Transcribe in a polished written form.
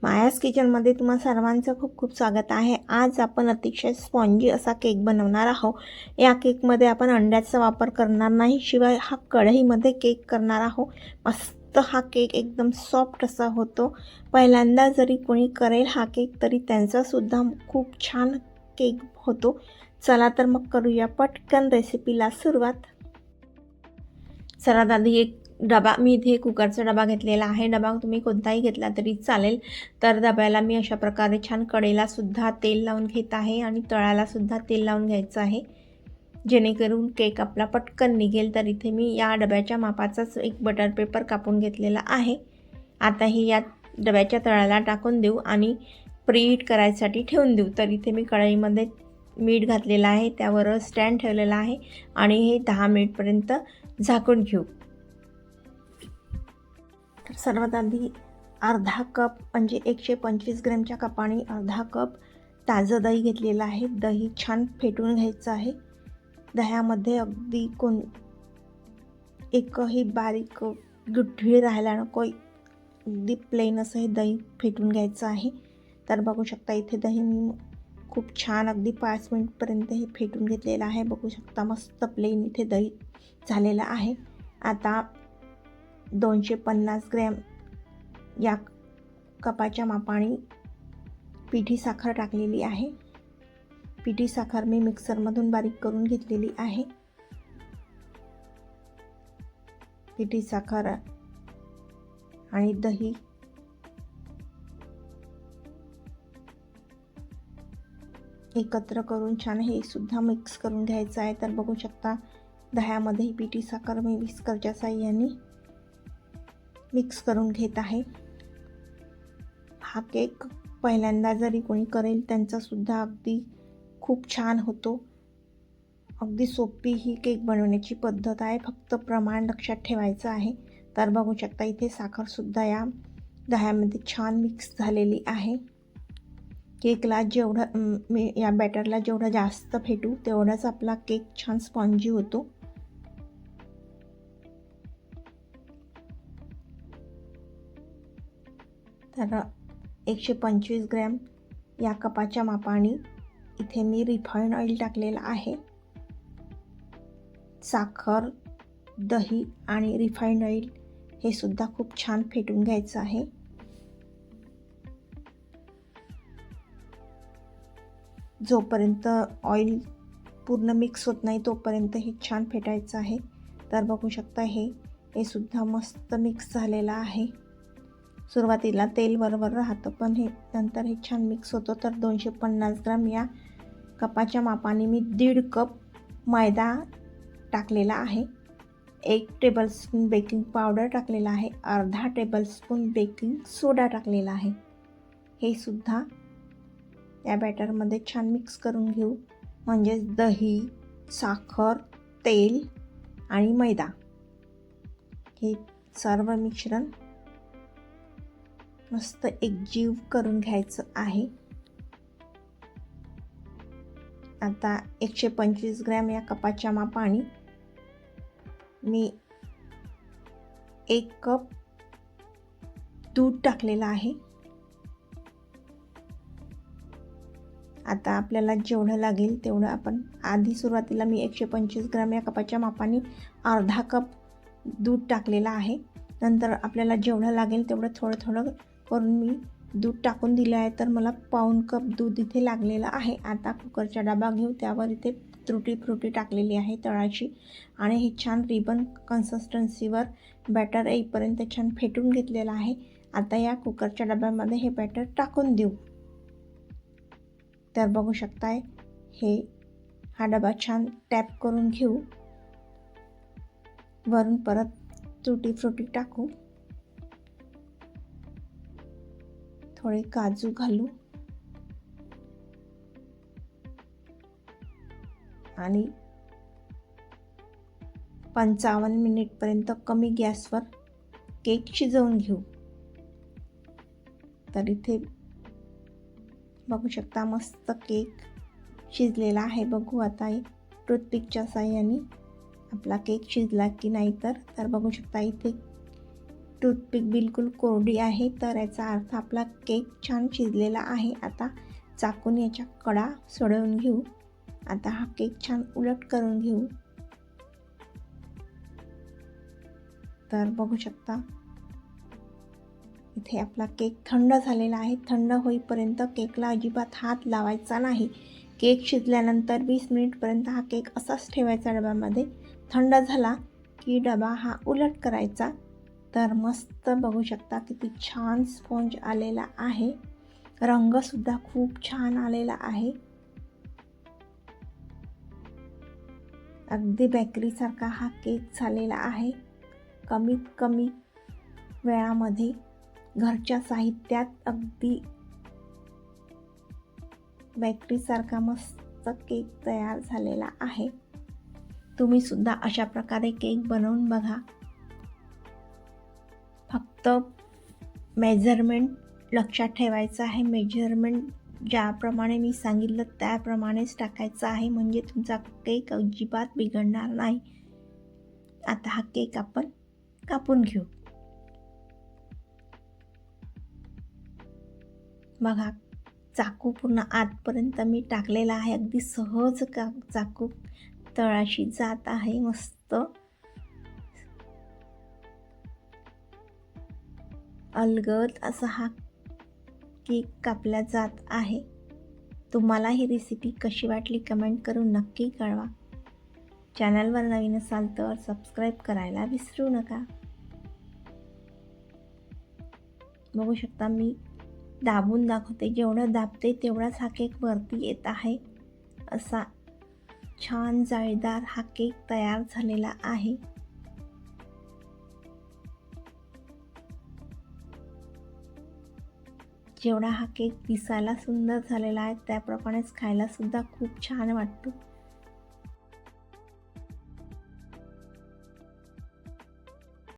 मायाज किचनमध्ये तुम्हा सर्वांचं खूप खूप स्वागत आहे। आज आपण अतिशय स्पॉन्जी असा केक बनवणार आहोत। या केकमध्ये आपण अंड्याचा वापर करणार नाही, शिवाय हा कढईमध्ये केक करणार आहोत। मस्त हा केक एकदम सॉफ्ट असा होतो। पहिल्यांदा जरी कोणी करेल हा केक तरी त्यांचासुद्धा खूप छान केक होतो। चला तर मग करूया पटकन रेसिपीला सुरुवात। सर्वात आधी एक डबा, मी इथे कुकरचा डबा घेतलेला आहे। डबा तुम्ही कोणताही घेतला तरी चालेल। तर डब्याला मी अशा प्रकारे छान कडेला सुद्धा तेल लावून घेत आहे आणि तळाला सुद्धा तेल लावून घ्यायचं आहे, जेणेकरून केक आपला पटकन निघेल। तर इथे मी या डब्याच्या मापाचाच एक बटर पेपर कापून घेतलेला आहे। आता ही या डब्याच्या तळाला टाकून देऊ आणि प्रीहीट करायसाठी ठेवून देऊ। तर इथे मी कढईमध्ये मीठ घातलेलं आहे, त्यावर स्टँड ठेवलेला आहे आणि हे 10 मिनिटपर्यंत झाकून घेऊ। तर सर्वात आधी अर्धा कप म्हणजे 125 ग्रॅमच्या कपाने अर्धा कप ताजं दही घेतलेलं आहे। दही छान फेटून घ्यायचं आहे। दह्यामध्ये अगदी एकही बारीक गुठळी राहायला नको, अगदी प्लेन असं हे दही फेटून घ्यायचं आहे। तर बघू शकता इथे दही मी खूप छान अगदी 5 मिनिटपर्यंत हे फेटून घेतलेलं आहे। बघू शकता मस्त प्लेन इथे दही झालेलं आहे। आता 250 ग्रॅम या कपाच्या मापाने पिठी साखर टाकलेली आहे। पिठी साखर मी मिक्सरमधून बारीक करून घेतलेली आहे। पिठी साखर आणि दही एकत्र करून छान हे सुद्धा मिक्स करून घ्यायचं आहे। तर बघू शकता दह्यामध्ये ही पिठी साखर मी विस्करच्या साहाय्याने मिक्स करून घेत आहे। हा केक पहिल्यांदा जरी कोणी करेल त्यांचासुद्धा अगदी खूप छान होतो। अगदी सोपी ही केक बनवण्याची पद्धत आहे, फक्त प्रमाण लक्षात ठेवायचं आहे। तर बघू शकता इथे साखरसुद्धा या दह्यामध्ये छान मिक्स झालेली आहे। केकला जेवढं या बॅटरला जेवढं जास्त फेटू तेवढाच आपला केक छान स्पॉन्जी होतो। तर 125 ग्रॅम या कपाच्या मापाने इथे मी रिफाईंड ऑइल टाकलेलं आहे। साखर, दही आणि रिफाईंड ऑइल हे सुद्धा खूप छान फेटून घ्यायचं आहे। जोपर्यंत ऑइल पूर्ण मिक्स होत नाही तोपर्यंत हे छान फेटायचं आहे। तर बघू शकता हे सुद्धा मस्त मिक्स झालेलं आहे। सुरुवातीला तेल वरवर राहतं, पण हे नंतर हे छान मिक्स होतं। तर 250 ग्राम या कपाच्या मापाने मी 1.5 कप मैदा टाकलेला आहे। 1 टेबलस्पून बेकिंग पावडर टाकलेला आहे, अर्धा टेबलस्पून बेकिंग सोडा टाकलेला आहे। हे सुद्धा या बॅटरमध्ये छान मिक्स करून घेऊ, म्हणजेच दही, साखर, तेल आणि मैदा हे सर्व मिश्रण मस्त एकजीव करून घ्यायचं आहे। आता 125 ग्रॅम या कपाच्या मापाने मी 1 कप दूध टाकलेलं आहे। आता आपल्याला जेवढं लागेल तेवढं आपण आधी सुरुवातीला मी 125 ग्रॅम या कपाच्या मापाने अर्धा कप दूध टाकलेलं आहे। नंतर आपल्याला जेवढं लागेल तेवढं थोडं थोडं करून मी दूध टाकून दिलं आहे। तर मला पाऊण कप दूध इथे लागलेलं आहे। आता कुकरचा डबा घेऊ, त्यावर इथे तुटी फ्रुटी टाकलेली आहे तळाची आणि हे छान रिबन कन्सिस्टन्सीवर बॅटर येईपर्यंत छान फेटून घेतलेलं आहे। आता या कुकरच्या डब्यामध्ये हे बॅटर टाकून देऊ। तर बघू शकताय हा डबा छान टॅप करून घेऊ, वरून परत तुटी फ्रुटी टाकू, थोडे काजू घालू आणि 55 मिनिटपर्यंत कमी गॅसवर केक शिजवून घेऊ। तर इथे बघू शकता मस्त केक शिजलेला आहे। बघू आता टूथपिकच्या साहाय्याने आपला केक शिजला की नाही। तर बघू शकता इथे टूथपिक बिलकुल कोरडी आहे, तर याचा अर्थ आपला केक छान शिजलेला आहे. आता चाकून याच्या कडा सोडवून घेऊ. आता हा केक छान उलट करून घेऊ. तर बघू शकता इथे आपला केक थंड झालेला आहे. थंड होईपर्यंत केकला अजिबात हात लावायचा नाही. केक शिजल्यानंतर 20 मिनिटपर्यंत हा केक असाच ठेवायचा डब्यामध्ये. थंड झाला की डबा हा उलट करायचा. तर मस्त बघू शकता किती छान स्पॉन्ज आलेला आहे. रंगसुद्धा खूप छान आलेला आहे. अगदी बेकरीसारखा हा केक झालेला आहे. कमीत कमी वेळामध्ये घरच्या साहित्यात अगदी बेकरीसारखा मस्त केक तयार झालेला आहे. तुम्ही सुद्धा अशा प्रकारे केक बनवून बघा. फक्त मेजरमेंट लक्षात ठेवायचं आहे. मेजरमेंट ज्याप्रमाणे मी सांगितलं त्याप्रमाणेच टाकायचं आहे, म्हणजे तुमचा केक अजिबात बिघडणार नाही. आता हा केक आपण कापून घेऊ. बघा चाकू पूर्ण आतपर्यंत मी टाकलेला आहे. अगदी सहज चाकू तळाशी जात आहे. मस्त अलगद असा हा केक कापला जात आहे. तुम्हाला ही रेसिपी कशी वाटली कमेंट करून नक्की कळवा. चॅनलवर नवीन असाल तर सबस्क्राईब करायला विसरू नका. बघू शकता मी दाबून दाखवते. जेवढं दाबते तेवढाच हा केक वरती येत आहे. असा छान जाळीदार हा केक तयार झालेला आहे. जेवढा हा केक दिसायला सुंदर झालेला आहे त्याप्रमाणेच खायला सुद्धा खूप छान वाटतो.